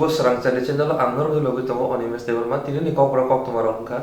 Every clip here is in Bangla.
Subo Swrangchati channel Anor Logi Tomo Onimes Development Tini Kokborok Koktwma Rongka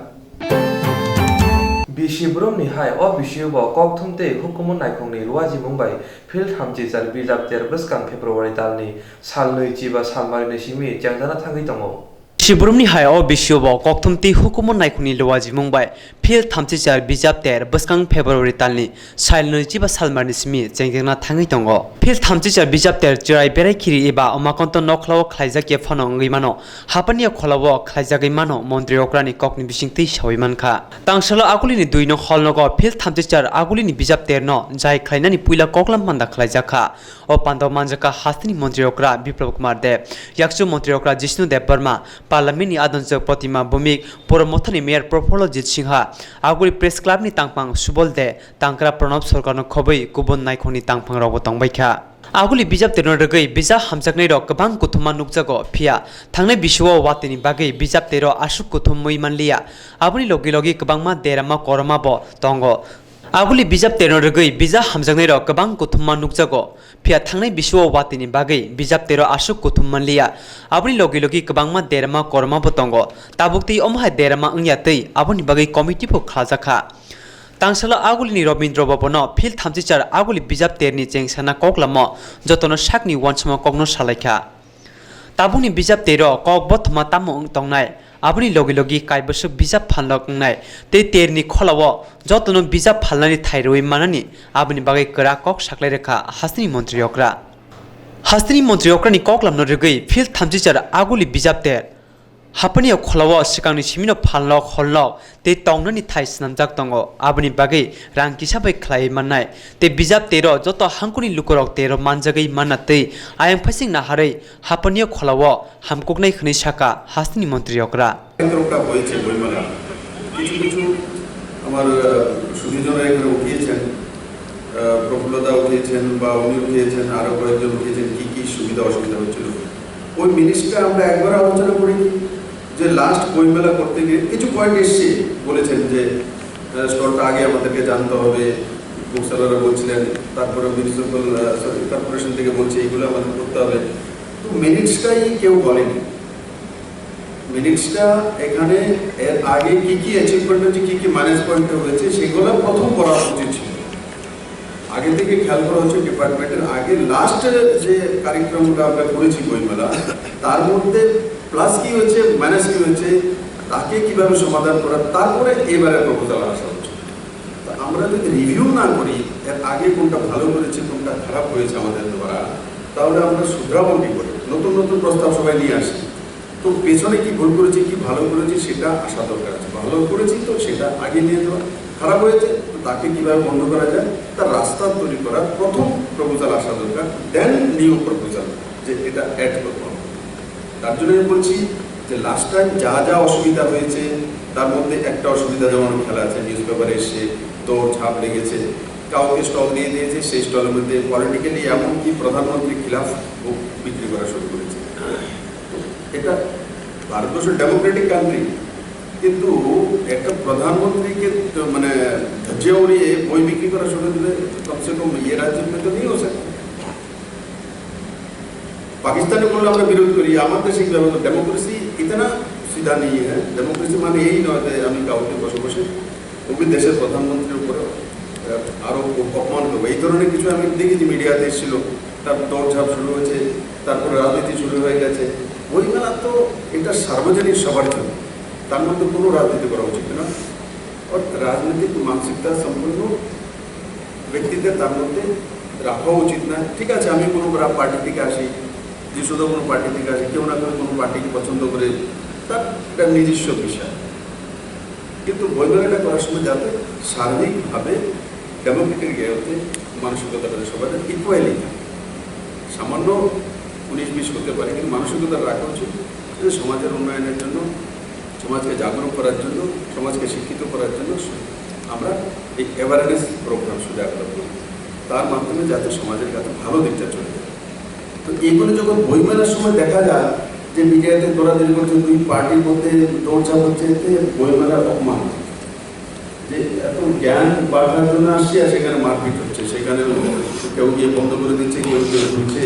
Bishibrum ni hai o bishibo Koktwma hukumun naikongni luaji Mumbai Field Hamji Jar Bijap Ter Buskang February Talni Salnui Jiba Salmari Simi Jangjana Tangi Tongo Shibrumni hai o bishibo Koktwma hukumun naikongni luaji Mumbai Field Hamji Jar Bijap Ter Buskang February Talni Salnui Jiba Salmari Simi Jangjana Tangi Tongo Field Hamji Jar Bijap Ter Jirai Berai Kiri Iba Omakonto Noklawo Khlaijak Yefono Ngimano Hapania Kholawo Khlaijak Imano Montri Okrani Kokni Bishingti Shawimanka Tangsalo Agulini Duino Holnogo Field Hamji Jar Agulini Bijap Ter no Jai Khlainani Puila Koklam Manda Khlaijaka O Pando Manjaka Hastini Montri Okra Biplab Kumar De Yaksu Montri Okra Jishnu Dev Burma Parliament ni Adonjak Protima Bumik Poromothani Mayor Propolo Jit Singha Aguri Press Club ni Tangpang Subol De Tangkra Pranab Sorkarno Khoboi Kubon Naikoni Tangpang Rogo Tongbaikha Aguli bijap terno regai bija hamjaknai rok kabang kuthuma nukjago phia thangnai biswa watini bagai bijap tero asuk kuthumoi manlia abuni logi logi kabangma derama korma bo tongo Aguli bijap terno regai bija hamjaknai rok kabang kuthuma nukjago phia thangnai biswa watini bagai bijap tero asuk kuthum manlia abuni logi logi kabangma derama korma bo tongo tabukti omha derama ngyatei abuni bagai committee pho khlajaka Tangsalo Agulini Robindro Bobono Field Hamji Jar Aguli Bijap Terni Chengsana Koklamo Jotono Shakni Wansmo Kogno Salaikha Tabuni Bijap Tero Kokborok Tamo Tongnai Abuni Logi Logi Kaibasuk Bijap Phanlok Ngnai Te Terni Kholawo Jotono Bijap Phalnani Thairoi Manani Abuni Bagai Kara Kok Saklai Rekha Hastini Montri Okra Hastini Montri Okra ni Koklamno Regai Field Hamji Jar Aguli Bijap Ter Hapani Kholawo Sikangni Simino Phanlok Hollok Te Tongnani Thai Snamjak Tongo Abuni Bagai Rangki Sabai Khlai Manai Te Bijap Tero Joto Hangkuni Lukorok Tero Manjagai Manatei Ayam Phasing Naharei Hapani Kholawo Hamkoknai Khni Saka Hastini Montri Okra কেন্দ্রটা হয়েছে বইমেলা কিছু কিছু আমার সুবিধাজনক এখানে উঠিয়েছেন প্রফুল্লতা উঠিয়েছেন বা উনি উঠিয়েছেন আরো কয়েকজন উঠিয়েছেন কি কি সুবিধা অসুবিধা হচ্ছিল ওই মিনিস্ট্রিটা আমরা একবার আলোচনা করি যে লাস্ট বইমেলা করতে গিয়ে কিছু পয়েন্ট এসে বলেছেন যে স্টলটা আগে আমাদেরকে জানতে হবে বুকসেলাররা বলছিলেন তারপরে মিউনিসিপাল কর্পোরেশন থেকে বলছে এগুলো আমাদের করতে হবে তো মিনিটসটাই কেউ বলেনি মিনিটসটা এখানে এর আগে কি কি অ্যাচিভমেন্ট হচ্ছে কি কি মাইনাস পয়েন্ট হয়েছে সেগুলো প্রথম করা উচিত ছিল আগে থেকে খেয়াল করা হচ্ছে ডিপার্টমেন্টের আগে লাস্ট যে কার্যক্রমটা আমরা করেছি বইমেলা তার মধ্যে প্লাস কি হয়েছে মাইনাস কি হয়েছে তাকে কিভাবে সমাধান করা তারপরে এবারে প্রপোজাল আসা হচ্ছে আমরা যদি রিভিউ না করি এর আগে কোনটা ভালো করেছে কোনটা খারাপ হয়েছে আমাদের দ্বারা তাহলে আমরা শুধরাবো কি করে নতুন নতুন প্রস্তাব সবাই নিয়ে আসি তো পেছনে কি ভুল করেছি কি ভালো করেছি সেটা আসা দরকার আছে ভালো করেছি তো সেটা আগে নিয়ে যাওয়া খারাপ হয়েছে তো তাকে কিভাবে বন্ধ করা যায় তার রাস্তা তৈরি করার প্রথম প্রপোজাল আসা দরকার দেন নিউ প্রপোজাল যে এটা অ্যাড করবো তার জন্য আমি বলছি যে লাস্ট টাইম যা যা অসুবিধা হয়েছে তার মধ্যে একটা অসুবিধা যেমন খেলা আছে নিউজ পেপারে এসে তো ছাপ লেগেছে কাউকে স্টল দিয়ে দিয়েছে সেই স্টলের মধ্যে পলিটিক্যালি এমনকি প্রধানমন্ত্রী খিলাফ বিক্রি করা শুরু করেছে এটা ভারতবর্ষ ডেমোক্রেটিক কান্ট্রি কিন্তু একটা প্রধানমন্ত্রীকে মানে ধজ্জে উড়িয়ে বই বিক্রি করা শুরু দিলে কমসে কম ये राज्य में तो नहीं हो सकता पाकिस्तान को আমরা বিরোধ করি আমাদের দেশে কিভাবে ডেমোক্রেসি ইতনা সিধা নেই है ডেমোক্রেসি মানে এই নয় যে আমি কাউকে বসে বসে ওই দেশের প্রধানমন্ত্রীর উপরে আরো অপমান করবো এই ধরনের কিছু আমি দেখেছি মিডিয়াতে এসেছিল তার দৌড়ঝাঁপ শুরু হয়েছে তারপরে রাজনীতি শুরু হয়ে গেছে বইমেলা তো এটা সার্বজনীন সবার জন্য তার মধ্যে কোনো রাজনীতি করা উচিত না রাজনৈতিক মানসিকতা সম্পূর্ণ ব্যক্তিদের তার মধ্যে রাখা উচিত না ঠিক আছে আমি কোনো পার্টি থেকে আসি যে শুধু কোনো পার্টি থেকে আসি কেউ না কেউ কোনো পার্টিকে পছন্দ করে তার একটা নিজস্ব বিষয় কিন্তু বইমেলাটা করার সময় যাতে সার্বিকভাবে ডেমোক্রেটিক ইয়েতে মানসিকতাটা সবাই ইকুয়ালি সামান্য 19-20 হতে পারে কিন্তু মানসিকতা রাখা উচিত যে সমাজের উন্নয়নের জন্য সমাজকে জাগরুক করার জন্য সমাজকে শিক্ষিত করার জন্য আমরা এই অ্যাওয়ারনেস প্রোগ্রাম সজাগ করব তার মাধ্যমে যাতে সমাজের কাছে ভালো দিকটা চলে যায় তো এইগুলো যখন বইমেলার সময় দেখা যায় যে মিডিয়াতে দৌড়াদৌড়ি করছে দুই পার্টির মধ্যে দৌড়ঝাঁপ হচ্ছে বইমেলার অপমান যে এত জ্ঞান বাড়ানোর জন্য আসছে আর সেখানে মারপিট হচ্ছে সেখানে কেউ গিয়ে বন্ধ করে দিচ্ছে কেউ কেউ ঘুরছে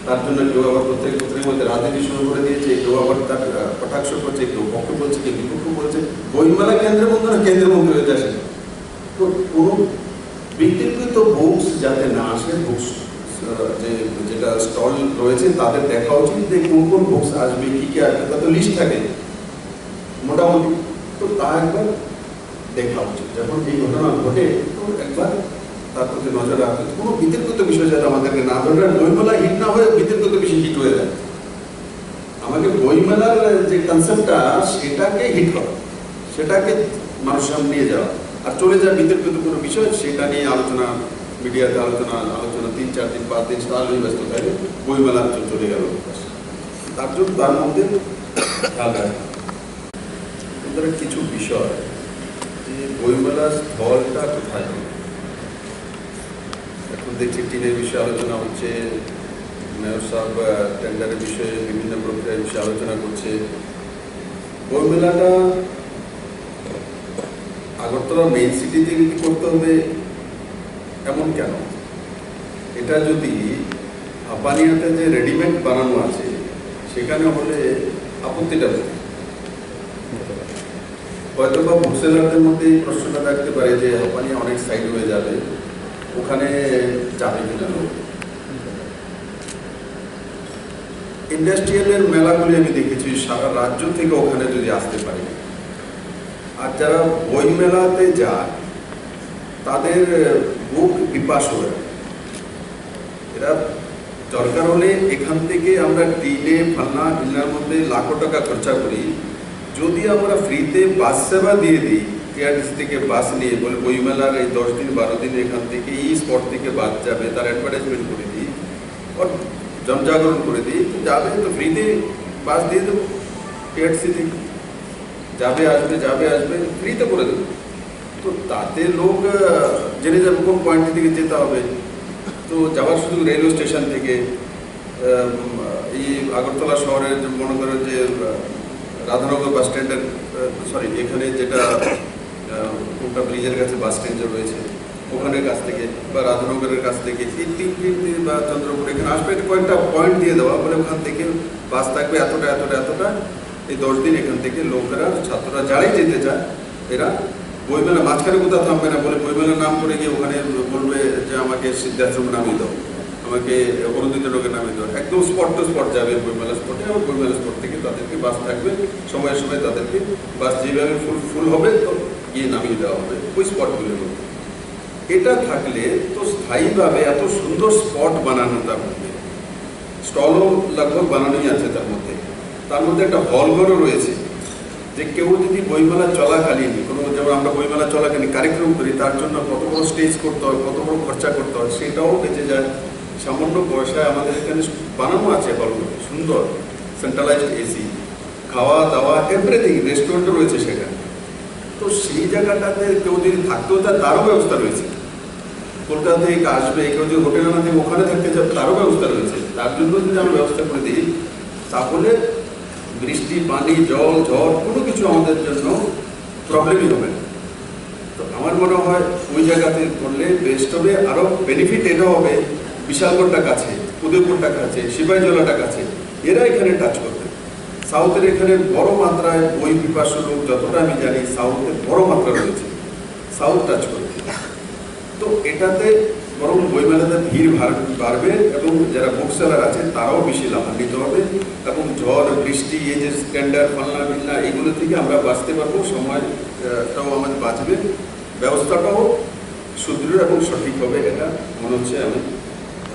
তার জন্য কেউ আবার প্রত্যেক পত্রের মধ্যে রাজনীতি শুরু করে দিয়েছে, কেউ আবার তার কটাক্ষ করছে, কেউ পক্ষ বলছে, কেউ বিপক্ষ বলছে। বইমেলা কেন্দ্রের মধ্যে না কেন্দ্রের মধ্যে হয়ে আসে। তো কোনো ব্যক্তিগত বুকস যাতে না আসে, বুকস যেটা স্টল রয়েছে তাদের দেখা উচিত যে কোন কোন বুকস আসবে, কি কি আসবে, তাদের লিস্ট থাকে মোটামুটি। তো তা একবার দেখা উচিত। যখন এই ঘটনা ঘটে তো একবার তার প্রতি নজর রাখতে, কোনো বিতর্কিত বিষয় যাতে আমাদেরকে না ধরে। বইমেলা হিট না হয়ে বিতর্কিত বিষয় হিট হয়ে যায়। আমাকে বইমেলার যে কনসেপ্টটা সেটাকে হিট করা, সেটাকে মানুষের সামনে নিয়ে যাওয়া, আর চলে যায় বিতর্কিত কোনো বিষয় সেটা নিয়ে আলোচনা, মিডিয়াতে আলোচনা 3-4 দিন 5 দিন সারাদিন ব্যস্ত থাকে, বইমেলা চলে গেল। তার জন্য তার মধ্যে খেয়াল রাখা কিছু বিষয়, যে বইমেলার স্থলটা কোথায়। এখন দেখছি টিনের বিষয়ে আলোচনা হচ্ছে, মেয়র সাহেব টেন্ডারের বিষয়ে, বিভিন্ন প্রক্রিয়ার বিষয়ে আলোচনা করছে। বইমেলাটা আগরতলা মেইন সিটিতে করতে হবে এমন কেন? এটা যদি হাপানিয়াতে যে রেডিমেড বানানো আছে সেখানে হলে আপত্তিটা হবে। হয়তো বা বুকসেলারদের মধ্যে এই প্রশ্নটা থাকতে পারে যে হাপানিয়া অনেক সাইড হয়ে যাবে, ওখানে যাবে কিনা লোক। ইন্ডাস্ট্রিয়ালের মেলাগুলি আমি দেখেছি সারা রাজ্য থেকে ওখানে যদি আসতে পারে, আর যারা বই মেলাতে যায় তাদের বুক বিপাস হয়ে, এরা দরকার হলে এখান থেকে আমরা টিনে ফান্না টিনার মধ্যে লাখো টাকা খরচা করি, যদি আমরা ফ্রিতে বাস সেবা দিয়ে দিই, টিআরটিসি থেকে বাস নিয়ে বলে বইমেলার এই 10 দিন 12 দিন এখান থেকে এই স্পট থেকে বাস যাবে, তার অ্যাডভার্টাইজমেন্ট করে দিই, আর জনজাগরণ করে দিই, যাবে তো ফ্রিতে বাস দিয়ে দেবো, টিআরটিসি থেকে যাবে আসবে ফ্রিতে করে দেবো। তো তাতে লোক জেনে যাবে কোন পয়েন্ট থেকে যেতে হবে। তো যাওয়ার শুধু রেলওয়ে স্টেশন থেকে এই আগরতলা শহরের মনে করেন যে রাধানগর বাস স্ট্যান্ডের এখানে যেটা কোটা ব্রিজের কাছে বাস স্ট্যান্ড রয়েছে ওখানের কাছ থেকে, বা রাধানগরের কাছ থেকে এই 3 বা চন্দ্রপুর এখানে আসবে, কয়েকটা পয়েন্ট দিয়ে দেওয়া, বলে ওখান থেকে বাস থাকবে এতটা, এই 10 দিন এখান থেকে লোকেরা, ছাত্ররা যারাই যেতে চায় এরা বইমেলা মাঝখানে কোথাও থামবে না, বলে বইমেলার নাম করে গিয়ে ওখানে বলবে যে আমাকে সিদ্ধাশ্রম নামিয়ে দাও, আমাকে অনুদিত রোগে নামিয়ে দাও, একদম স্পট টু স্পট যাবে বইমেলা স্পটে। এবং বইমেলা স্পট থেকে তাদেরকে বাস থাকবে, সময়ে তাদেরকে বাস যেভাবে ফুল হবে তো গিয়ে নামিয়ে দেওয়া হবে ওই স্পটগুলির মধ্যে। এটা থাকলে তো স্থায়ীভাবে এত সুন্দর স্পট বানানো, তার মধ্যে স্টলও লগভগ বানানোই আছে, তার মধ্যে একটা হলঘরও রয়েছে, যে কেউ যদি বইমেলা চলাকালীন কোনো, যেমন আমরা বইমেলা চলাকালীন কার্যক্রম করি, তার জন্য কত বড় স্টেজ করতে হয়, কত বড় খরচা করতে হয়, সেটাও বেঁচে যায়। সামান্য পয়সায় আমাদের এখানে বানানো আছে হলঘর, সুন্দর সেন্ট্রালাইজড এসি, খাওয়া দাওয়া এভরিথিং, রেস্টুরেন্টও রয়েছে সেখানে। তো সেই জায়গাটাতে কেউ যদি থাকতেও তারও ব্যবস্থা রয়েছে। কলকাতা থেকে আসবে, কেউ যদি হোটেলে না থেকে ওখানে থাকতে চায় তারও ব্যবস্থা রয়েছে। তার জন্য যদি আমরা ব্যবস্থা করে দিই, তাহলে বৃষ্টি, পানি, জল, ঝড় কোনো কিছু আমাদের জন্য প্রবলেমই হবে না। তো আমার মনে হয় ওই জায়গাতে করলে বেস্ট হবে। আরও বেনিফিট এটা হবে, বিশালগড়টা কাছে, উদয়পুরটা কাছে, সিপাহীজলাটা কাছে, এরা এখানে টাচ করবে। সাউথের এখানে বড় মাত্রায় বই পিপাসু লোক, যতটা আমি জানি সাউথে বড় মাত্রা রয়েছে, সাউথ টাচ করবে। তো এটাতে বরং বইমেলাতে ভিড় বাড়বে, এবং যারা বুক সেলার আছে তারাও বেশি লাভান্বিত হবে, এবং ঝড় বৃষ্টি, এই যে স্ট্যান্ডার্ড ফাল্লা বিল্লা এইগুলো থেকে আমরা বাঁচতে পারবো, সময়টাও আমাদের বাঁচবে, ব্যবস্থাটাও সুদৃঢ় এবং সঠিক হবে। এটা মনে হচ্ছে আমি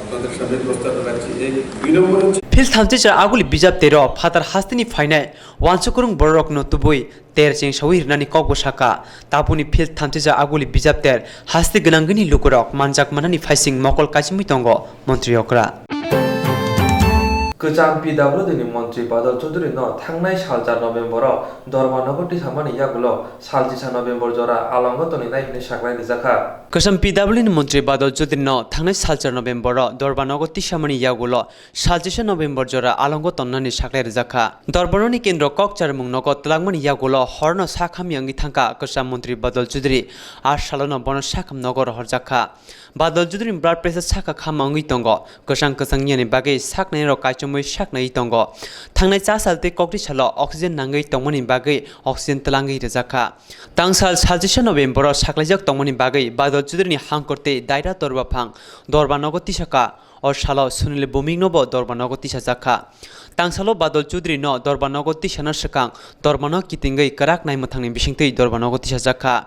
আপনাদের সামনে প্রস্তাব রাখছি। এই 2 নম্বর হচ্ছে फिल थामचे चा आगुली बिजाब तेरो फातार हास्तिनी फाइनाय वानसुकुरुं बररक न तुबुई तेर चिं सवि हिरनानि कगबो साका तापुनि फिल थामचे चा आगुली बिजाब तेर हास्ति गोनांगनि लुकुरक मानजाक मानानि फाइसिं मकल काचिमुइ दंग मन्त्रि अक्रा Kecam PWD ni Menteri Badal Choudhury no thangnai saljar November Dormanago tisamani yagulo saljisa November jora alango toni naikni saklai rijaka. Kecam PWD ni Menteri Badal Choudhury no thangnai saljar November Dormanago tisamani yagulo saljisa November jora alango tonnani saklai rijaka. Dorbanoni kendro Kokchar mungnogo tlangmani yagulo horno sakham yangi thangka Kecam Menteri Badal Choudhury ar salono bono sakham nogor horjaka. Badal Choudhury blood pressure saka khamangi tongo Kecam yani bagai saknai ro kaichomoi saknai tongo thangnai cha salte kokti salo oxygen nangai tongmani bagai oxygen tlangai rijaka tangsal saljisa November saklaijak tongmani bagai Badal Choudhury ni hangkorte daira torba phang Dorbanogo tisaka or salo Sunil Bumingnobo Dorbanogo tisajaka tangsalo Badal Choudhury no Dorbanogo tisana sakang Dorbano kitingai karak nai mathangni bisingtei Dorbanogo tisajaka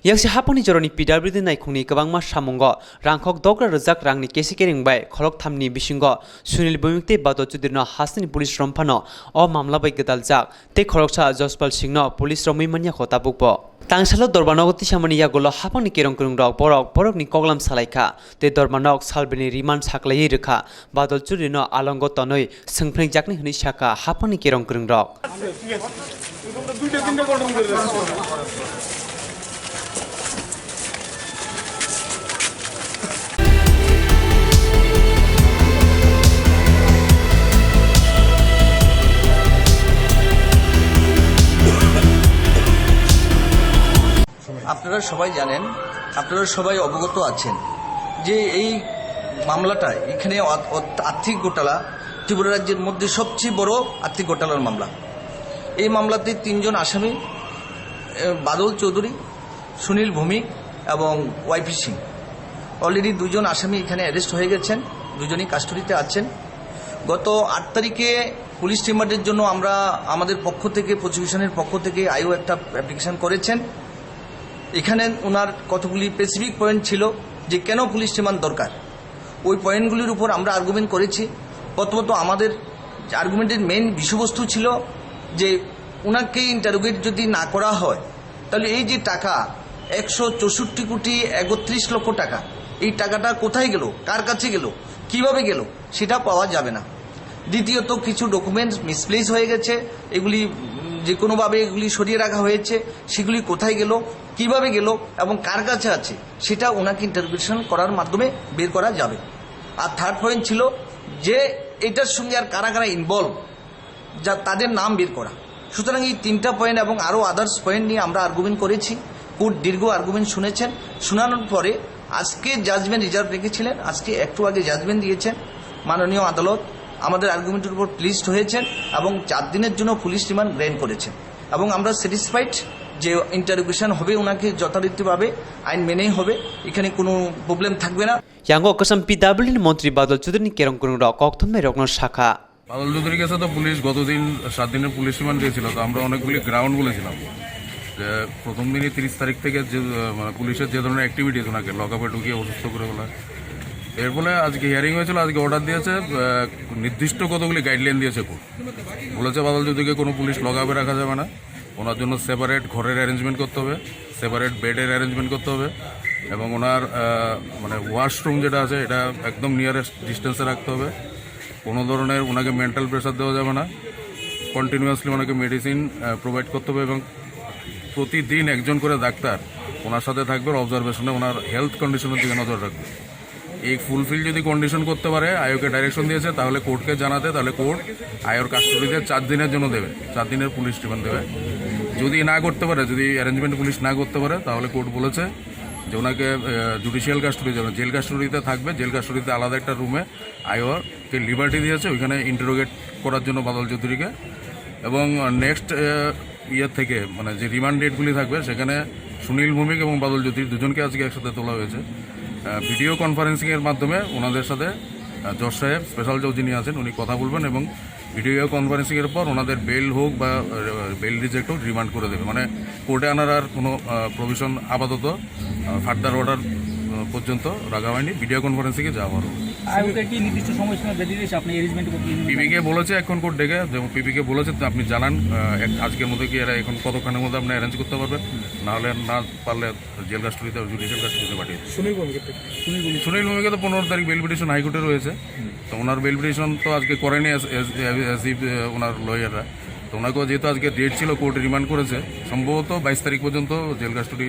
Yakse haponi joroni PWD naikungni kabangma samungo rangkhok dogra rojak rangni kesikering bai kholok thamni bisingo Sunil Bumingte Badal Choudhury no hasni police romphano o mamla bai gedaljak te kholoksa Jospal Singh no police romai manya khota bukbo tangsalo Dorbanogo tisamani yagulo haponi kerongkrung rok borok ni koglam salaika te Dorbanok salbini remand saklai rekha Badal Choudhury no alongo tonoi sengphreng jakni hni saka haponi kerongkrung rok আপনারা সবাই জানেন, আপনারা সবাই অবগত আছেন যে এই মামলাটা এখানে আর্থিক ঘোটালা ত্রিপুরা রাজ্যের মধ্যে সবচেয়ে বড় আর্থিক ঘোটালার মামলা। এই মামলাতে তিনজন আসামি বাদল চৌধুরী, সুনীল ভৌমিক এবং ওয়াইপি সিং। অলরেডি দুজন আসামি এখানে অ্যারেস্ট হয়ে গেছেন, দুজনই কাস্টডিতে আছেন। গত 8 তারিখে পুলিশ রিমান্ডের জন্য আমরা আমাদের পক্ষ থেকে প্রসিকিউশনের পক্ষ থেকে আইও একটা অ্যাপ্লিকেশন করেছেন। এখানে ওনার কতগুলি স্পেসিফিক পয়েন্ট ছিল যে কেন পুলিশ রিমান্ড দরকার। ওই পয়েন্টগুলির উপর আমরা আর্গুমেন্ট করেছি। প্রথমত আমাদের আর্গুমেন্টের মেইন বিষয়বস্তু ছিল যে ওনাকে ইন্টারোগেট যদি না করা হয় তাহলে এই যে টাকা 164 কোটি 31 লক্ষ টাকা, এই টাকাটা কোথায় গেল, কার কাছে গেল, কিভাবে গেল সেটা পাওয়া যাবে না। দ্বিতীয়ত কিছু ডকুমেন্টস মিসপ্লেস হয়ে গেছে, এগুলি যে কোনোভাবে এগুলি সরিয়ে রাখা হয়েছে, সেগুলি কোথায় গেল, কিভাবে গেল এবং কার কাছে আছে সেটা ওনাকে ইন্টারপ্রিটেশন করার মাধ্যমে বের করা যাবে। আর থার্ড পয়েন্ট ছিল যে এটার সঙ্গে আর কারা কারা ইনভলভ, যা তাদের নাম বের করা। সুতরাং এই 3টা পয়েন্ট এবং আরও আদার্স পয়েন্ট নিয়ে আমরা আর্গুমেন্ট করেছি। কোর্ট দীর্ঘ আর্গুমেন্ট শুনেছেন। শোনানোর পরে আজকে জাজমেন্ট রিজার্ভ রেখেছিলেন, আজকে একটু আগে জাজমেন্ট দিয়েছেন মাননীয় আদালত। আমাদের আর্গুমেন্টের উপর প্লিজড হয়েছেন এবং 4 দিনের জন্য পুলিশ রিমান্ড গ্র্যান্ট করেছেন এবং আমরা স্যাটিসফাইড যে ইন্টারোগেশন হবে ওনাকে যথারীতিভাবে আইন মেনেই হবে, এখানে কোনো প্রবলেম থাকবে না। Yango Kecam PWD ni Menteri Badal Choudhury ni kerongkrung rok Koktwma rokno shakha বাদল চৌধুরীর কাছে তো পুলিশ গতদিন 7 দিনের পুলিশ রিমান্ড দিয়েছিল। তো আমরা অনেকগুলি গ্রাউন্ড বলেছিলাম যে প্রথম দিনই 30 তারিখ থেকে যে মানে পুলিশের যে ধরনের অ্যাক্টিভিটিস ওনাকে লকআপে ঢুকিয়ে অসুস্থ করে ফেলা, এর ফলে আজকে হিয়ারিং হয়েছিল। আজকে অর্ডার দিয়েছে, নির্দিষ্ট কতগুলি গাইডলাইন দিয়েছে কোর্ট। বলেছে বাদল চৌধুরীকে কোনো পুলিশ লকআপে রাখা যাবে না, ওনার জন্য সেপারেট ঘরের অ্যারেঞ্জমেন্ট করতে হবে, সেপারেট বেডের অ্যারেঞ্জমেন্ট করতে হবে এবং ওনার মানে ওয়াশরুম যেটা আছে এটা একদম নিয়ারেস্ট ডিস্টেন্সে রাখতে হবে। কোনো ধরনের ওনাকে মেন্টাল প্রেশার দেওয়া যাবে না, কন্টিনিউয়াসলি ওনাকে মেডিসিন প্রোভাইড করতে হবে এবং প্রতিদিন একজন করে ডাক্তার ওনার সাথে থাকবে, অবজারভেশনে ওনার হেলথ কন্ডিশনের দিকে নজর রাখবে। এই ফুলফিল যদি কন্ডিশন করতে পারে, আয়োকে ডাইরেকশন দিয়েছে তাহলে কোর্টকে জানাতে, তাহলে কোর্ট আয়োর কাস্টডিতে 4 দিনের জন্য দেবে, 4 দিনের পুলিশ রিমান্ড দেবে। যদি না করতে পারে, যদি অ্যারেঞ্জমেন্ট পুলিশ না করতে পারে, তাহলে কোর্ট বলেছে যে ওনাকে জুডিশিয়াল কাস্টডি যাবে, জেল কাস্টডিতে থাকবে। জেল কাস্টডিতে আলাদা একটা রুমে আয়োকে লিবার্টি দিয়েছে, ওইখানে ইন্টারোগেট করার জন্য বাদল চৌধুরীকে। এবং নেক্সট ইয়ের থেকে মানে যে রিমান্ড ডেটগুলি থাকবে সেখানে সুনীল ভৌমিক এবং বাদল চৌধুরী দুজনকে আজকে একসাথে তোলা হয়েছে। ভিডিও কনফারেন্সিংয়ের মাধ্যমে ওনাদের সাথে জজ সাহেব, স্পেশাল জজ যিনি আছেন উনি কথা বলবেন এবং ভিডিও কনফারেন্সিংয়ের পর ওনাদের বেল হোক বা বেল রিজেক্ট হোক রিমান্ড করে দেবে। মানে কোর্টে আনার আর কোনো প্রভিশন আপাতত ফার্দার অর্ডার পর্যন্ত রাখা হয়নি, ভিডিও কনফারেন্সিংয়ে যাওয়া হবে। আয়োগকে কি নির্দিষ্ট সময়সীমা বেঁধে দিয়েছে আপনি অ্যারেঞ্জমেন্ট করতে? পিপিকে বলেছে এখন কোর্ট ডেকে, যেমন পিপিকে বলেছে আপনি জানান আজকের মধ্যে কি এরা এখন কতক্ষণের মধ্যে আপনি অ্যারেঞ্জ করতে পারবেন, নাহলে না পারলে জেল কাস্টডিতে জুডিশিয়াল কাস্টডিতে পাঠিয়ে দেবে। সুনীল ভূমিকে তো 15 তারিখ বেল পিটিশন হাইকোর্টে রয়েছে, তো ওনার বেল পিটিশন তো আজকে করেনি ওনার লয়াররা, তো ওনাকেও যেহেতু আজকে ডেট ছিল কোর্টে রিমান্ড করেছে, সম্ভবত 22 তারিখ পর্যন্ত জেল কাস্টডি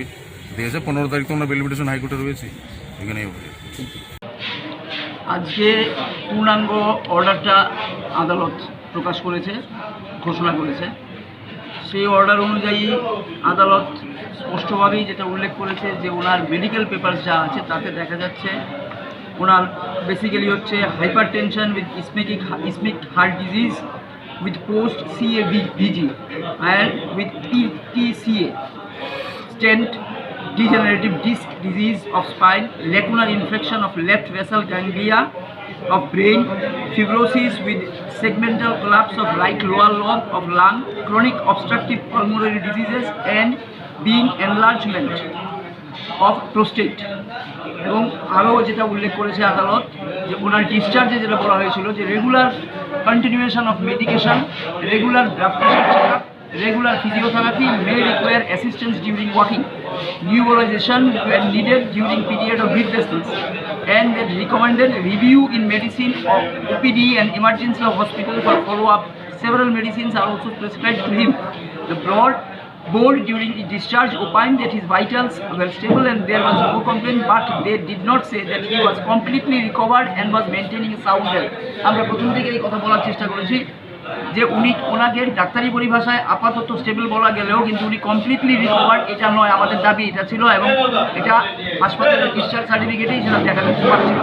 দিয়েছে। 15 তারিখ তো ওনার বেল পিটিশন হাইকোর্টে রয়েছে, এখানেই হবে। আজকে পূর্ণাঙ্গ অর্ডারটা আদালত প্রকাশ করেছে, ঘোষণা করেছে। সেই অর্ডার অনুযায়ী আদালত স্পষ্টভাবেই যেটা উল্লেখ করেছে যে ওনার মেডিকেল পেপারস যা আছে তাতে দেখা যাচ্ছে ওনার বেসিক্যালি হচ্ছে hypertension with ischemic heart disease with post CAVG and with PTCA, stent, degenerative disc disease of spine, lacunar infection of left vessel ganglia of brain, fibrosis with segmental collapse of right lower lobe of lung, chronic obstructive pulmonary diseases and being enlargement of prostate। এবং আরও যেটা উল্লেখ করেছে আদালত যে ওনার ডিসচার্জে যেটা বলা হয়েছিল যে regular continuation of medication, regular blood pressure checkup, regular physiotherapy may require assistance during walking, nebulization when needed during period of breathlessness, and that recommended review in medicine of OPD and emergency of hospital for follow-up. Several medicines are also prescribed to him. The board during the discharge opined that his vitals were stable and there was no complaint, but they did not say that he was completely recovered and was maintaining sound health. আমরা প্রথম থেকে এই কথা বলার চেষ্টা করেছি যে ওনাকে ডাক্তারি পরিভাষায় আপাতত স্টেবল বলা গেলেও কিন্তু উনি কমপ্লিটলি রিকভার্ড এটা নয়, আমাদের দাবি এটা ছিল এবং এটা হাসপাতালের ডিসচার্জ সার্টিফিকেটেই সেটা দেখা যাচ্ছে পাচ্ছিল,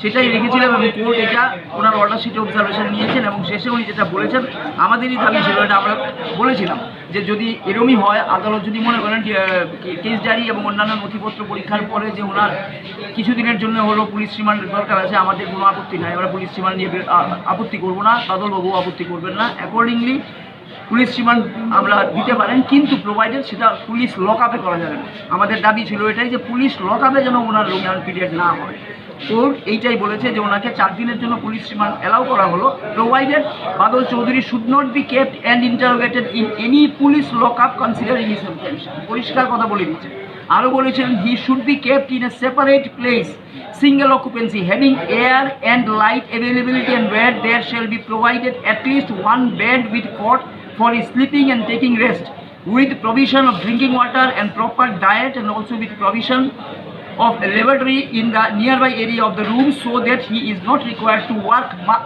সেটাই রেখেছিলাম এবং কোর্ট এটা ওনার অর্ডার শিটে অবজারভেশন নিয়েছেন এবং শেষে উনি যেটা বলেছেন আমাদেরই দাবি ছিল, এটা আমরা বলেছিলাম যে যদি এরমই হয় আদালত যদি মনে করেন কেস ডায়েরি এবং অন্যান্য নথিপত্র পরীক্ষার পরে যে ওনার কিছুদিনের জন্য হলো পুলিশ রিমান্ডের দরকার আছে, আমাদের কোনো আপত্তি নাই, আমরা পুলিশ রিমান্ড নিয়ে আপত্তি করবো না, বাদলবাবু আপত্তি করবেন না। অ্যাকর্ডিংলি পুলিশ রিমান্ড আমরা দিতে পারেন, কিন্তু প্রোভাইডেড সেটা পুলিশ লক আপে করা যাবে না। আমাদের দাবি ছিল এটাই যে পুলিশ লক আপে যেন ওনার রিমান্ড পিরিয়ড না হয়। কোর্ট এইটাই বলেছে যে ওনাকে 4 দিনের জন্য পুলিশ রিমান্ড অ্যালাউ করা হলো, provided Badal Chowdhury should not be kept and ইন্টারোগেটেড in any police lock up considering his condition. পরিষ্কার কথা বলে দিচ্ছে। আরও বলেছেন হি should be kept in a separate place, single occupancy, having air and light availability, and where there shall be provided at least one bed with cot for his sleeping and taking rest, with provision of drinking water and proper diet, and also with provision of a lavatory in the nearby area of the room so that he is not required to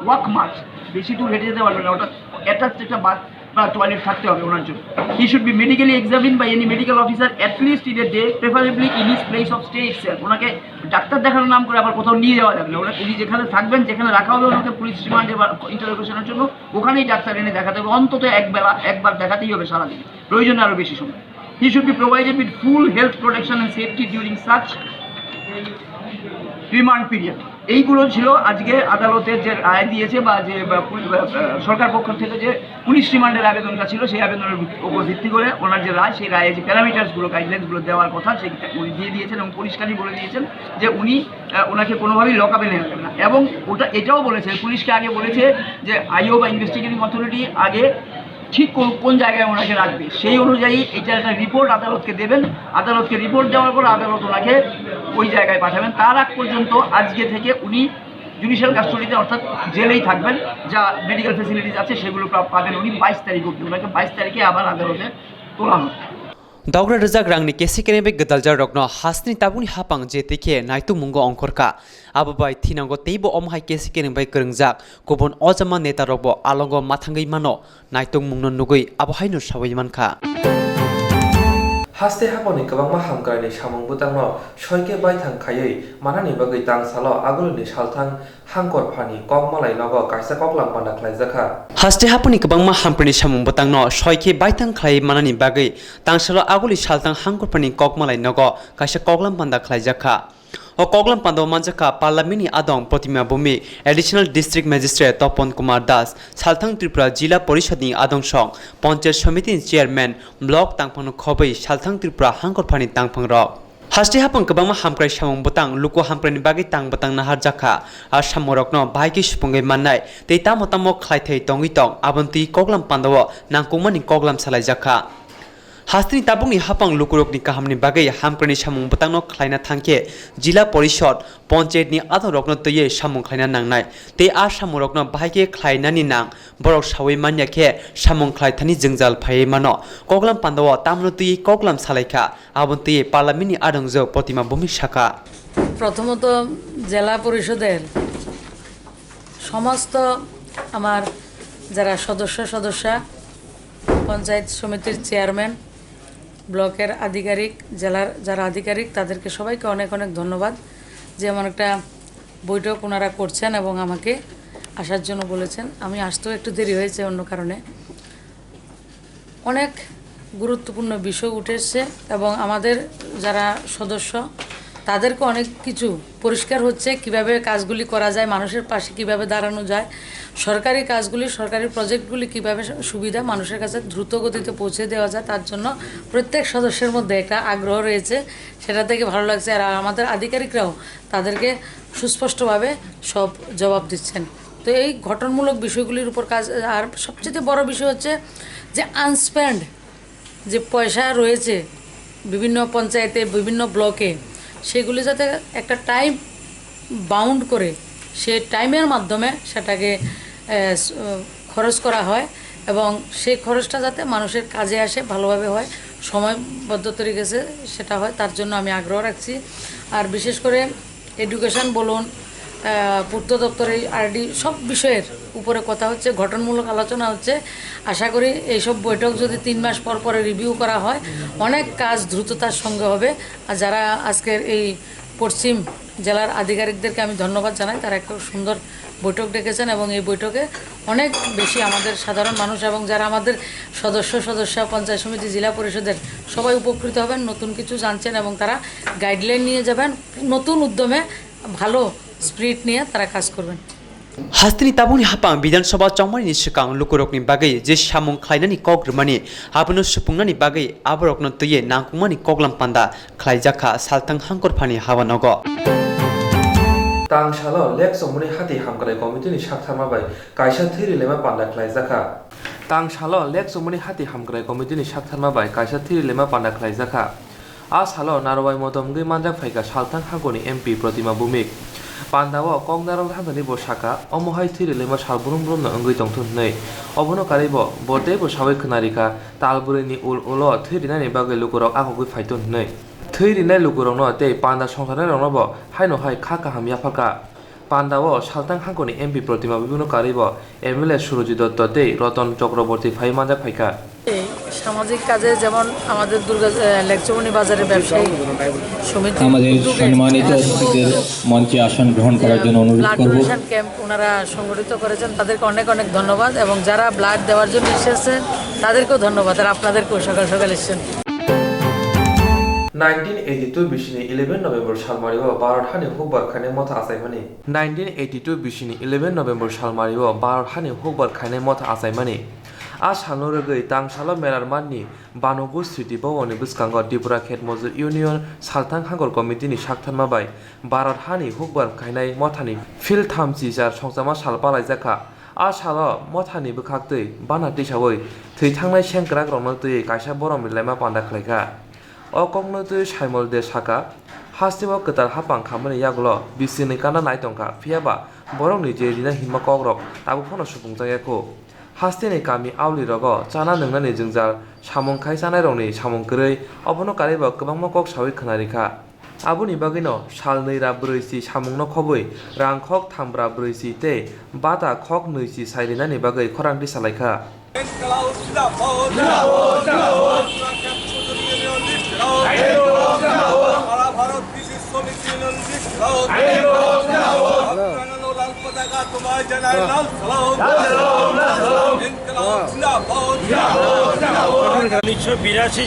walk much. বেশি দূর হেঁটে যেতে পারবে না, ওটা অ্যাটাচড একটা বাথ বা টয়লেট থাকতে হবে ওনার জন্য। He should be medically examine by any medical officer at least in a day, preferably in his place of stay itself. ওনাকে ডাক্তার দেখানোর নাম করে আবার কোথাও নিয়ে যাওয়া যাবে না, উনি যেখানে থাকবেন, যেখানে রাখা হবে ওনাকে পুলিশ রিমান্ডে বা ইন্টারোগেশনের জন্য, ওখানেই ডাক্তার এনে দেখাতে হবে, অন্তত একবার দেখাতেই হবে সারাদিন, প্রয়োজনে আরও বেশি সময়। হি should be provided with full health protection and safety during such remand period. এইগুলো ছিল আজকে আদালতের যে রায় দিয়েছে বা যে সরকার পক্ষ থেকে যে পুলিশ রিমান্ডের আবেদনটা ছিল, সেই আবেদনের উপর ভিত্তি করে ওনার যে রায়, সেই রায়ে যে প্যারামিটার্সগুলো গাইডলাইন্সগুলো দেওয়ার কথা সেটা উনি দিয়ে দিয়েছেন এবং পরিষ্কারই বলে দিয়েছেন যে ওনাকে কোনোভাবেই লক আপে নেওয়া যাবে না। এবং এটাও বলেছে, পুলিশকে আগে বলেছে যে আইও বা ইনভেস্টিগেটিং অথরিটি আগে ঠিক কোন জায়গায় ওনাকে রাখবে, সেই অনুযায়ী এটা একটা রিপোর্ট আদালতকে দেবেন। আদালতকে রিপোর্ট দেওয়ার পর আদালত ওনাকে ওই জায়গায় পাঠাবেন। তার আগ পর্যন্ত আজকে থেকে উনি জুডিশিয়াল কাস্টডিতে অর্থাৎ জেলেই থাকবেন, যা মেডিকেল ফেসিলিটিস আছে সেগুলো পাবেন উনি 22 তারিখ অবধি। ওনাকে 22 তারিখে আবার আদালতে তোলা হবে। Dagra rejak rangni kesi kerebe gedaljar rokno hasni tabuni hapang jetike naitu mungo ongkorka ababai thinango teibo omhai kesi kerengbai kerengjak kubun ojama neta rokbo alongo mathangai mano naitung mungno nugui abohaino sawai manka haste haponi kabangma hamkaini samung butangno soike baithang khayei manani bagui tangsalo aguluni salthang hangkor phani kokmalai nogo kaisa koklang panda khlaijakha haste haponi kabangma hamprani samung butangno soike baithang khlai manani bagui tangsalo aguli salthang hangkor phani kokmalai nogo kaisa koklang panda khlaijakha o koklam pando manjaka parliameni adong protima bumi additional district magistrate Topon Kumar Das salthang Tripura jila porishadni adong song panchayat samiti chairman block tangphang khobai salthang Tripura hangkor phani tangphang rok Hasti hapang kabangma hamkrai samung botang luko hamkrai ni bagi tang botang nahar jakha ar samorokno baiki supungai mannai tei tamotamo khlai thei tongi tong abonti koglam pandawo nangkungmani koglam salai jakha Hastini tabungni hapang lukurokni kahamni bagai hamkrani samung botangno khlaina thangke jila porishod panchayatni adorokno toye samung khlaina nangnai tei a samurokno bahaike khlainani nang borok sawi manya khe samung khlaithani jingjal phai mano koglam pandawo tamno toye koglam salaikha abonti parliamentni adongjo protima bumi shaka প্রথমত জেলা পরিষদের সমস্ত আমার যারা সদস্যা পঞ্চায়েত সমিতির চেয়ারম্যান ব্লকের আধিকারিক জেলার যারা আধিকারিক তাদেরকে সবাইকে অনেক অনেক ধন্যবাদ যে এমন একটা বৈঠক ওনারা করছেন এবং আমাকে আসার জন্য বলেছেন আমি আসতেও একটু দেরি হয়েছে অন্য কারণে অনেক গুরুত্বপূর্ণ বিষয় উঠে এসেছে এবং আমাদের যারা সদস্য তাদেরকে অনেক কিছু পরিষ্কার হচ্ছে কিভাবে কাজগুলি করা যায় মানুষের পাশে কিভাবে দাঁড়ানো যায় সরকারি কাজগুলি সরকারি প্রজেক্টগুলি কিভাবে সুবিধা মানুষের কাছে দ্রুত গতিতে পৌঁছে দেওয়া যায় তার জন্য প্রত্যেক সদস্যের মধ্যে একটা আগ্রহ রয়েছে সেটা থেকে ভালো লাগছে আর আমাদের আধিকারিকরাও তাদেরকে সুস্পষ্টভাবে সব জবাব দিচ্ছেন তো এই গঠনমূলক বিষয়গুলির উপর কাজ আর সবচেয়ে বড় বিষয় হচ্ছে যে আনস্পেন্ড যে পয়সা রয়েছে বিভিন্ন পঞ্চায়েতে বিভিন্ন ব্লকে সেগুলি যাতে একটা টাইম বাউন্ড করে সে টাইমের মাধ্যমে সেটাকে খরচ করা হয় এবং সেই খরচটা যাতে মানুষের কাজে আসে ভালোভাবে হয় সময়বদ্ধ তরিকাছে সেটা হয় তার জন্য আমি আগ্রহ রাখছি আর বিশেষ করে এডুকেশন বলুন পূর্ত দপ্তরের আরডি সব বিষয়ের উপরে কথা হচ্ছে গঠনমূলক আলোচনা হচ্ছে আশা করি এইসব বৈঠক যদি 3 মাস পর পরে রিভিউ করা হয় অনেক কাজ দ্রুততার সঙ্গে হবে আর যারা আজকের এই পশ্চিম জেলার আধিকারিকদেরকে আমি ধন্যবাদ জানাই তারা একটা সুন্দর বৈঠক ডেকেছেন এবং এই বৈঠকে অনেক বেশি আমাদের সাধারণ মানুষ এবং যারা আমাদের সদস্য পঞ্চায়েত সমিতি জেলা পরিষদের সবাই উপকৃত হবেন নতুন কিছু জানছেন এবং তারা গাইডলাইন নিয়ে যাবেন নতুন উদ্যমে ভালো স্পিরিট নিয়ে তারা কাজ করবেন Hastini tabungni hapang bidansabha chongmani sikang lukurokni bagai je samung khlainani kogrmani abono supungnani bagai aborokno toye nangkungmani koglam panda khlaijakha saltang hangkor phani hawanogo Tang shalo lek somuni hati hamkalai committee ni shaktharma bai kaisa thiri lema panda khlaijaka Tang shalo lek somuni hati hamkalai committee ni shaktharma bai kaisa thiri lema panda khlaijaka A shalo narwai motomgui manjak phaika saltang hangkoni MP Protima Bumik Pandawo Kongdaral Hangani bo Shaka, Omohai Thiri Lema Salburum Brun Ungui Tongtun Nei, Obono Karibo, Botebo Shawi Kanarika, Talburini Ul Ulo, Thirinani Bagay Lukurok Akogui Faitun Nei. Thirinai Lukurok no Day Panda Songtane Ronobo, Haino Hai Kaka Hamyapaka. Pandawo Saltang Hangoni MP Protima Bibuno Karibo, Emile Suruji Dotto Day, Roton Chokroborti Faimanda Paika. সামাজিক কাজে যেমন আমাদের লেকচমনি বাজারে ব্যবসায়ী সমিতি আমাদের সম্মানিত অতিথিদের মঞ্চে আসন গ্রহণ করার জন্য অনুরোধ করব ব্লাড ক্যাম্প ওনারা সংগঠিত করেছেন তাদেরকে অনেক অনেক ধন্যবাদ এবং যারা ব্লাড দেওয়ার জন্য এসেছেন তাদেরকেও ধন্যবাদ আর আপনাদেরকেও সকাল সকাল এসেছেন 1982 bishini 11 November salmariwa Bharat hani hukbar khane motha asaimani 1982 bishini 11 November salmariwa Bharat hani hukbar khane motha asaimani A salnorogoi tang salo merar manni Banogu City Bawoni Buskango Dipura Khet Mozur Union Saltang Hangor Committee ni shaktharma bai Bharat hani hukbar khainai mothani fil thamchi jar songsama salpalai jaka A salo mothani bukhaktui bana tisawoi thei thangnai sengkrak rokno tui kaisa borom milema panda khlaika O kongno tui saimol de saka Hastibo ketar hapang khamani yagulo bisini kana naitongka phiaba borokni je rina himma kokrok tabu phono supungjayako Hastini kami awli rogo chana nungnani jingjal samung khai chanai rokni samung krei obono karibo kwbangma kok sawi khonarika Aboni bagino sal neira broisi samungno khoboi rang khok thambra broisi te bata khok noisi sairinani bagai khorangti salaika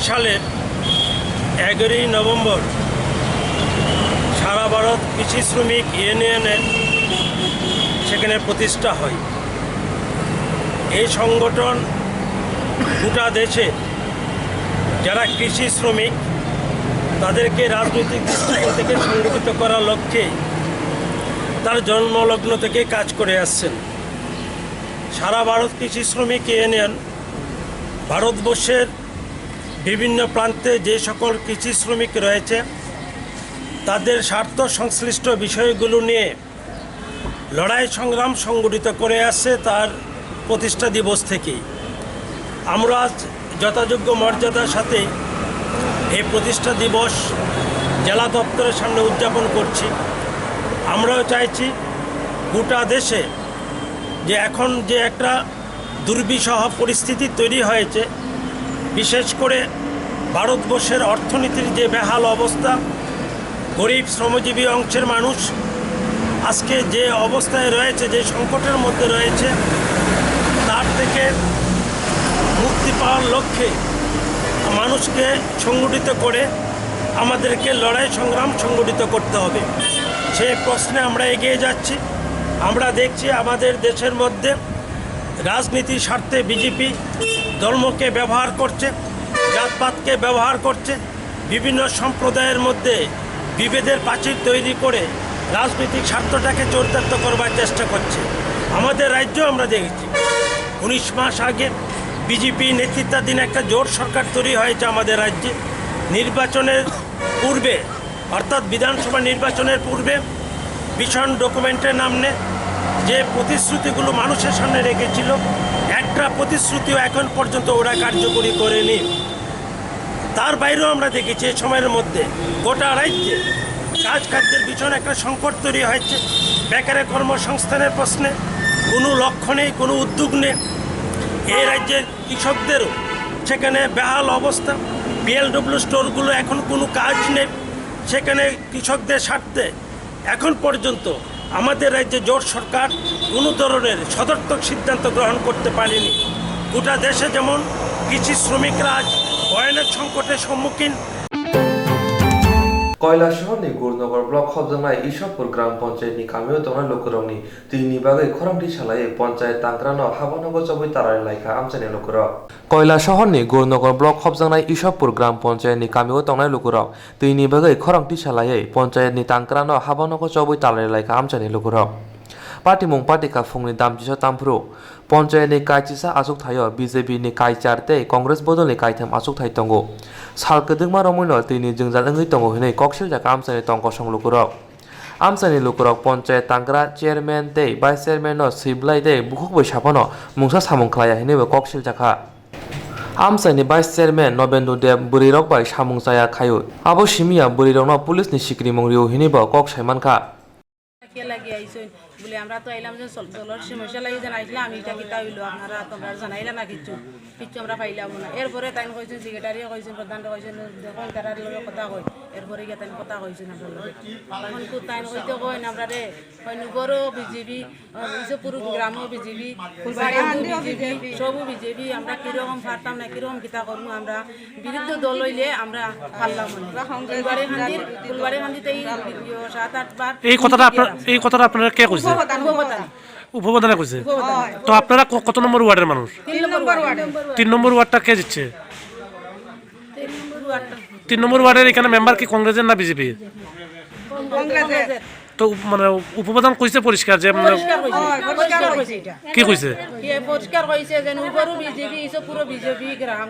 সালের 11 নভেম্বর সারা ভারত কৃষি শ্রমিক ইউনিয়নের সেখানে প্রতিষ্ঠা হয় এই সংগঠন গোটা দেশে যারা কৃষি শ্রমিক তাদেরকে রাজনৈতিক দৃষ্টিকোণ থেকে সংগঠিত করার লক্ষ্যে তার জন্মলগ্ন থেকে কাজ করে আসছেন। সারা ভারত কৃষি শ্রমিক ইউনিয়ন ভারতবর্ষের বিভিন্ন প্রান্তে যে সকল কৃষি শ্রমিক রয়েছে তাদের স্বার্থ সংশ্লিষ্ট বিষয়গুলো নিয়ে লড়াই সংগ্রাম সংগঠিত করে আসছে তার প্রতিষ্ঠা দিবস থেকেই। আমরা আজ যথাযোগ্য মর্যাদার সাথে এই প্রতিষ্ঠা দিবস জেলা দপ্তরের সামনে উদযাপন করছি। আমরাও চাইছি গোটা দেশে যে এখন যে একটা দুর্বিষহ পরিস্থিতি তৈরি হয়েছে, বিশেষ করে ভারতবর্ষের অর্থনীতির যে বেহাল অবস্থা, গরিব শ্রমজীবী অংশের মানুষ আজকে যে অবস্থায় রয়েছে, যে সংকটের মধ্যে রয়েছে, তার থেকে মুক্তি পাওয়ার লক্ষ্যে মানুষকে সংগঠিত করে আমাদেরকে লড়াই সংগ্রাম সংগঠিত করতে হবে। সেই প্রশ্নে আমরা এগিয়ে যাচ্ছি। আমরা দেখছি আমাদের দেশের মধ্যে রাজনীতির স্বার্থে বিজেপি ধর্মকে ব্যবহার করছে, জাতপাতকে ব্যবহার করছে, বিভিন্ন সম্প্রদায়ের মধ্যে বিভেদের প্রাচীর তৈরি করে রাজনৈতিক স্বার্থটাকে চরিতার্থ করবার চেষ্টা করছে। আমাদের রাজ্য আমরা দেখেছি 19 মাস আগে বিজেপি নেতৃত্বাধীন একটা জোট সরকার তৈরি হয়েছে আমাদের রাজ্যে। নির্বাচনের পূর্বে অর্থাৎ বিধানসভা নির্বাচনের পূর্বে ভীষণ ডকুমেন্টের নামে যে প্রতিশ্রুতিগুলো মানুষের সামনে রেখেছিল, একটা প্রতিশ্রুতিও এখন পর্যন্ত ওরা কার্যকরী করেনি। তার বাইরেও আমরা দেখেছি এই সময়ের মধ্যে গোটা রাজ্যে কাজের পিছনে একটা সংকট তৈরি হয়েছে। বেকারের কর্মসংস্থানের প্রশ্নে কোনো লক্ষ্য নেই, কোনো উদ্যোগ নেই। এই রাজ্যের কৃষকদেরও সেখানে বেহাল অবস্থা। বিএলডব্লিউ স্টোরগুলো এখন কোনো কাজ নেই, সেখানে কৃষকদের স্বার্থে এখন পর্যন্ত আমাদের রাজ্যে জোট সরকার কোনো ধরনের সদর্থক সিদ্ধান্ত গ্রহণ করতে পারেনি। গোটা দেশে যেমন কৃষি শ্রমিকরা আজ ভয়ানক সংকটের সম্মুখীন। কৈলাসহरनि गुरनगर ब्लक खबजानाय ईश्वरपुर ग्राम पञ्चायतनि गामियाव थानाय लोकरंनि दैनि बागै खरांथि सालायै पञ्चायत तांग्रानो हाबानगो चबै तारानि लायखा आमचायनाय लोकरक। কৈলাসहरनि गुरनगर ब्लक खबजानाय ईश्वरपुर ग्राम पञ्चायतनि गामियाव थानाय लोकरक दैनि बागै खरांथि सालायै पञ्चायतनि तांग्रानो हाबानगो चबै तारानि लायखा आमचायनाय लोकरक। पार्टीमुं पार्टीका फुंनि दामजिसा तामफ्रु पञ्चायतनि कायचिसा आसुक थायो बिजेपिनि कायचार तै कंग्रेस बदलनि कायथाम आसुक थाय तंगो सालकदोंमा रमैनो दैनि जोंजालङै तंगो हिनै कक्सिल जाका आमचायनि तंग सं लोकरक। आमचायनि लोकरक पञ्चायत तांग्रा चेयारमेन तै भाइस चेयारमेनो सिबलाय तै बुखुक बैसाफानो मुंसा सामुं खालाया हिनैबो कक्सिल जाका। आमचायनि भाइस चेयारमेन नबेन्दु देव बुरैरक बाय सामुं जाया खायो आबो सिमिया बुरैरकनो पुलिसनि सिक्रि मंरियो हिनैबो कक सायमानखा। বলে আমরা তো আইলাম যে দলের সমস্যা লাগে জানাইছিলাম এটা কিতা হইলো আপনারা তোমরা জানাইলা না কিছু আমরা পাইলাম না। এরপরে তাই কইছেন সেক্রেটারিও কইছেন প্রধান কইছেন দেখুন তারা কথা কই এরপরে গিয়ে তাই কথা কইছেন আপনারা এখন তো তাই কইতে কই আমরা রে কইনুগরও বিজেপি পুরো গ্রামও বিজেপি ফুলবাড়িও বিজেপি সবও বিজেপি আমরা কিরকম পারতাম না কিরকম কিতা করবো আমরা বিরুদ্ধ দল হইলে আমরা পারলাম না। ফুলবাড়ি হান্দিতে 7-8 বার এই কথাটা আপনারা কে কইছে? উপপ্রধানে কইছে। তো আপনারা কত নম্বর ওয়ার্ডের মানুষ? 3 নম্বর ওয়ার্ডটা কে দিচ্ছে? 3 নম্বর ওয়ার্ডের এখানে মেম্বার কি কংগ্রেসের না বিজেপি? কংগ্রেসের। তো মানে উপপ্রধান কইছে পরিষ্কার যে কি কইছে? পরিষ্কার কইছে যে উপরও বিজেপি ইসো পুরো বিজেপি গ্রাম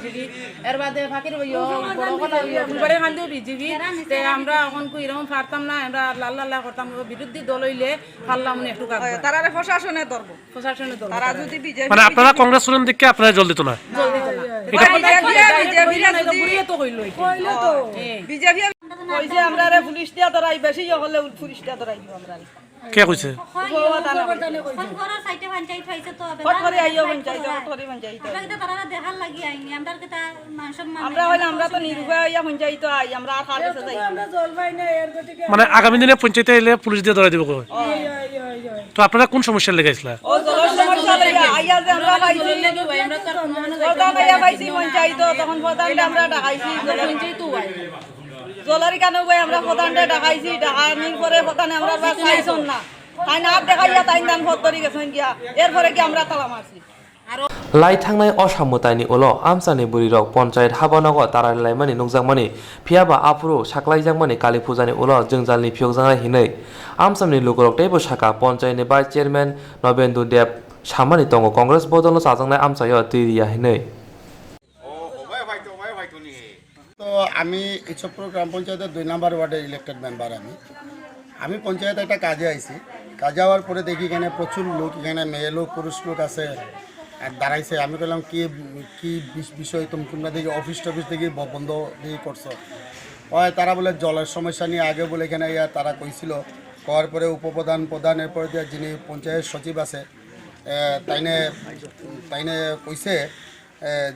বিজেপি এর বাদে ফাঁকির বড় কথা ফুলবাড়ি খান্দিও বিজেপি তে আমরা এখন কই এরকম পারতাম না আমরা লাল্লা করতাম বিরোধী দল হইলে পারলাম না একটু কাজ তারা প্রশাসনে ধরবো তারা যদি বিজেপি মানে আপনারা কংগ্রেস করেন দেখে আপনারা জল দিত না বিজেপি কইছে আমরা রে পুলিশ দিয়া ধরাই বেশি হলে পুলিশ দিয়া ধরাই আমরা কে কইছে? মানে আগামী দিনে পঞ্চায়েতে এলে পুলিশ দিয়ে ধরাই দিব। তো আপনারা কোন সমস্যার লেগে আসলা? জলারি কেন কই আমরা প্রধানটা ডাকাইছি ডাকানির পরে প্রধানে আমরা চাইছন না তাই না দেখাইয়া তাই দান ভর্তি গেছেন গিয়া এরপরে কি আমরা তালা মারছি লাই थांनाय असामतानि उलो आमसानि बुरिरक पन्चायत हाबानगो तारालायमानि नुकजांमानि फियाबा आपुरु साख्लायजांमानि काली फुजानि उलो जोंजालनि फियकजांनाय हिनै आमसामनि लुगरक तेबो साखा पन्चायतनि भाइस चेयारमेन नबेन्दु देब सामानि तंगो कंग्रेस बदलनो साजांनाय आमसायो तिरिया हिनै তো আমি ইচ্ছপুর গ্রাম পঞ্চায়েতের 2 নম্বর ওয়ার্ডের ইলেক্টেড মেম্বার আমি পঞ্চায়েতে একটা কাজে আইছি কাজে যাওয়ার পরে দেখি এখানে প্রচুর লোক এখানে মেয়ে লোক পুরুষ লোক আছে দাঁড়াইছে আমি বললাম কি কি বিষয় তোমরা দেখি অফিস টফিস দেখি বন্ধ দিয়ে করছো হয় তারা বলে জলের সমস্যা নিয়ে আগে বলে এখানে তারা কইছিল করার পরে উপপ্রধান প্রধানের পরে যিনি পঞ্চায়েত সচিব আছে তাইনে কইছে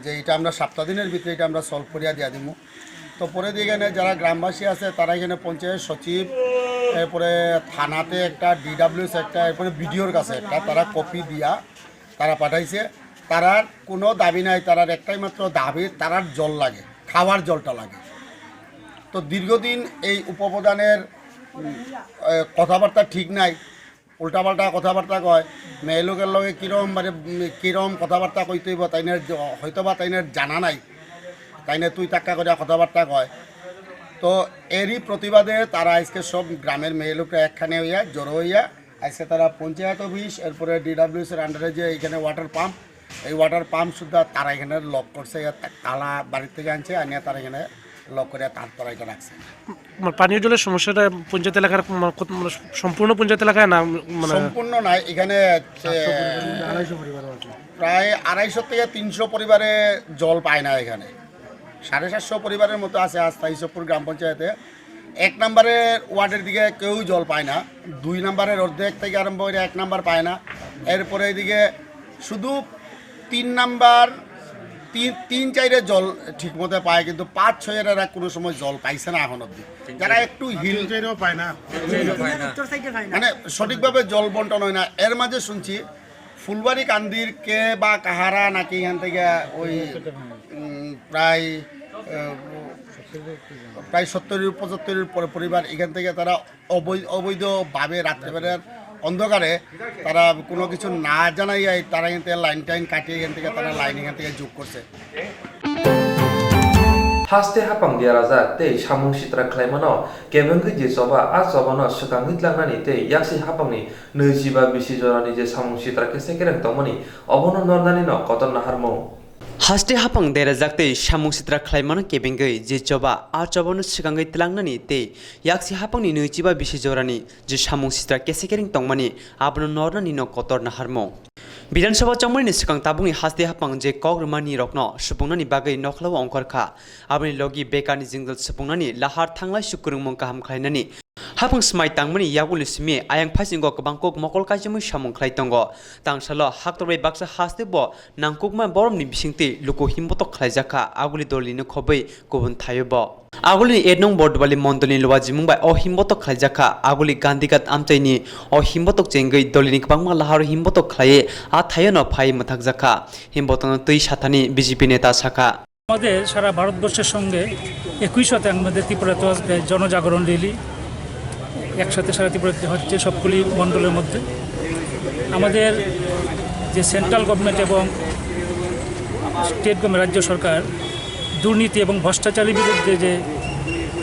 যে এটা আমরা 7 দিনের ভিতরে এটা আমরা সলভ করিয়া দিয়া দিব তো পরে এখানে যারা গ্রামবাসী আছে তারা এখানে পঞ্চায়েত সচিব এরপরে থানাতে একটা ডিডব্লিউএস একটা এরপরে বিডিওর কাছে একটা তারা কপি দিয়া তারা পাঠাইছে তারার কোনো দাবি নাই তারার একটাই মাত্র দাবি তারার জল লাগে খাওয়ার জলটা লাগে তো দীর্ঘদিন এই উপপ্রধানের কথাবার্তা ঠিক নাই উল্টাপাল্টা কথাবার্তা কয় মেয়ে লোকের লগে কিরম কথাবার্তা কইতে হইব তাইনের হয়তো বা তাইনের জানা নাই তাইনে তুই টাক্কা করে কথাবার্তা কয় তো এরই প্রতিবাদে তারা আজকে সব গ্রামের মেয়ে লোকরা একখানে হইয়া জড়ো হইয়া আজকে তারা পঞ্চায়েত অফিস এরপরে ডিডব্লিউএসের আন্ডারে যে এখানে ওয়াটার পাম্প এই ওয়াটার পাম্প সুদ্ধা তারা এখানে লক করছে তালা বাড়ির থেকে আনছে আনিয়া তারা এখানে লক করে তারা এটা রাখছে পানীয় জলের সমস্যাটা পঞ্চায়েত এলাকার সম্পূর্ণ পঞ্চায়েত এলাকায় না সম্পূর্ণ নয় এখানে প্রায় 250 থেকে 300 পরিবারে জল পায় না এখানে 750 পরিবারের মতো আছে আস্থা ইসবপুর গ্রাম পঞ্চায়েতে 1 নম্বরের ওয়ার্ডের দিকে কেউ জল পায় না 2 নম্বরের অর্ধেক থেকে আরম্ভ করে 1 নম্বর পায় না এরপরে এদিকে শুধু 3 নম্বর 3-4 জল ঠিক মতো পায় কিন্তু 5-6 এরা কোনো সময় জল পাইছে না এখন অবধি যারা একটু হিল পায় না মানে সঠিকভাবে জল বন্টন হয় না এর মাঝে শুনছি ফুলবাড়ি কান্দির কে বা কাহারা নাকি এখান থেকে ওই প্রায় 70-75 পরিবার এখান থেকে তারা অবৈধভাবে রাত্রেবেলার অন্ধকারে তারা কোনো কিছু না জানাই তারা এখান থেকে লাইন টাইন কাটিয়ে এখান থেকে তারা লাইন এখান থেকে যোগ করছে হাসতে হাপাং দিয়া রাজা তে সামুং সিত্রা খ্লাইমানো কেবেংগি যে সবা আ সবানো সকাঙ্গি ত্লাংনানি তে ইয়াসি হাপাংনি 25 বিসি জরানি যে সামুং সিত্রা কেসে কেরেং তমনি অবন নরদানি ন কতন নাহারমো हास्टे हापं देरा जाक्ते सामुं सित्रा ख्लाइमान केबेंगै जे चबा आ चबानो सिगांगै तलांगनानि ते याक्सि हापंनि 25 बिसि जरानि जे सामुं सित्रा केसेकेरिं तंगमानि आबनो नरनानि न कतर नाहारमो विधानसभा चंगमनि सिगां ताबुंनि हास्टे हापं जे कग्रमानि रकनो सुपुंनानि बागै नखलाव अंकरखा आबनि लगी बेकानि जिंगल सुपुंनानि लाहार थांलाय सुकुरुंमं गाहाम ख्लाइनानि हापं स्माइ तांगमनि यागुलि सिमि आयां फासिंगो गोबांकोक मकल काजिमै सामुं ख्लाइतंगो तांसालो हाक्तरबाय बाक्सा हास्ते ब नांकुकमा बरमनि बिसिंति लुको हिमबतक ख्लाइजाखा आगुलि दलिनो खबै गुबुन थायोब आगुलि 8 नं बर्डवाली मण्डलनि लवाजि मुंबाय अ हिमबतक ख्लाइजाखा आगुलि गान्धिगात आमचाइनि अ हिमबतक जेंगै दलिनि गोबांमा लाहार हिमबतक ख्लाइए आ थायनो फाइ मथाक जाखा हिमबतनो तै साथानि বিজেপি নেতা শাখা আমাদের সারা ভারতবর্ষের সঙ্গে 21 সাথে আমাদের ত্রিপুরাতে আসবে জনজাগরণ র্যালি একসাথে সারা ত্রিপুরাতে হচ্ছে সবগুলি মণ্ডলের মধ্যে আমাদের যে সেন্ট্রাল গভর্নমেন্ট এবং স্টেট গভর্নমেন্ট রাজ্য সরকার দুর্নীতি এবং ভ্রষ্টাচারের বিরুদ্ধে যে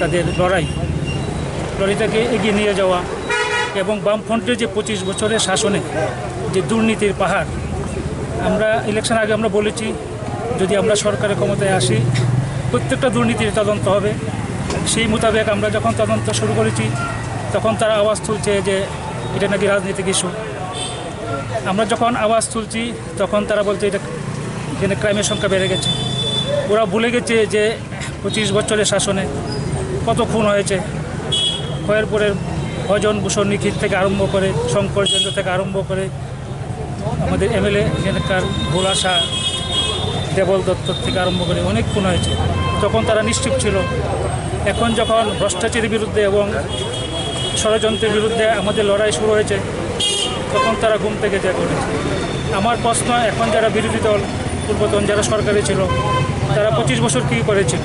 তাদের লড়াইটাকে এগিয়ে নিয়ে যাওয়া এবং বামফ্রন্টের যে 25 বছরের শাসনে যে দুর্নীতির পাহাড় আমরা ইলেকশন আগে আমরা বলেছি যদি আমরা সরকারের ক্ষমতায় আসি প্রত্যেকটা দুর্নীতির তদন্ত হবে সেই মোতাবেক আমরা যখন তদন্ত শুরু করেছি তখন তারা আওয়াজ তুলছে যে এটা নাকি রাজনৈতিক ইস্যু আমরা যখন আওয়াজ তুলছি তখন তারা বলছে এটা এখানে ক্রাইমের সংখ্যা বেড়ে গেছে ওরা ভুলে গেছে যে 25 বছরের শাসনে কত খুন হয়েছে খয়েরপুরের ভজন ভূষণ নিখিল থেকে আরম্ভ করে শঙ্কর চন্দ্র থেকে আরম্ভ করে আমাদের এমএলএ এখানকার ভোলা শাহ দেবল দত্ত থেকে আরম্ভ করে অনেক খুন হয়েছে তখন তারা নিশ্চুপ ছিল এখন যখন ভ্রষ্টাচারের বিরুদ্ধে এবং ষড়যন্ত্রের বিরুদ্ধে আমাদের লড়াই শুরু হয়েছে তখন তারা ঘুম থেকে জেগে আমার প্রশ্ন এখন যারা বিরোধী দল পূর্বতন যারা সরকারে ছিল তারা 25 বছর কী করেছে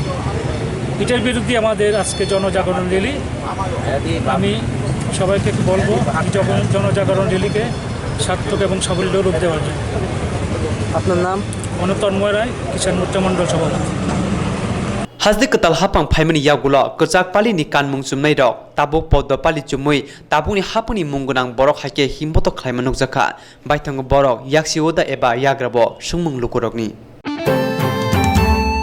এটার বিরুদ্ধে আমাদের আজকে জনজাগরণ র্যালি আমি সবাইকে বলবো জনজাগরণ র্যালিকে সার্থক এবং সাফল্য রূপ দেওয়ার জন্য আপনার নাম? তন্ময় রায়, কিষাণ মোর্চা মণ্ডল সভাপতি। Hasdi ketal hapang phaimani yagulo kechak pali ni kanmung chumnai rok tabuk poddo pali chumui tabuni hapuni munggunang borok haike himboto khlaimanuk jakha baithang borok yaksi oda eba yagrabo sungmung lukurokni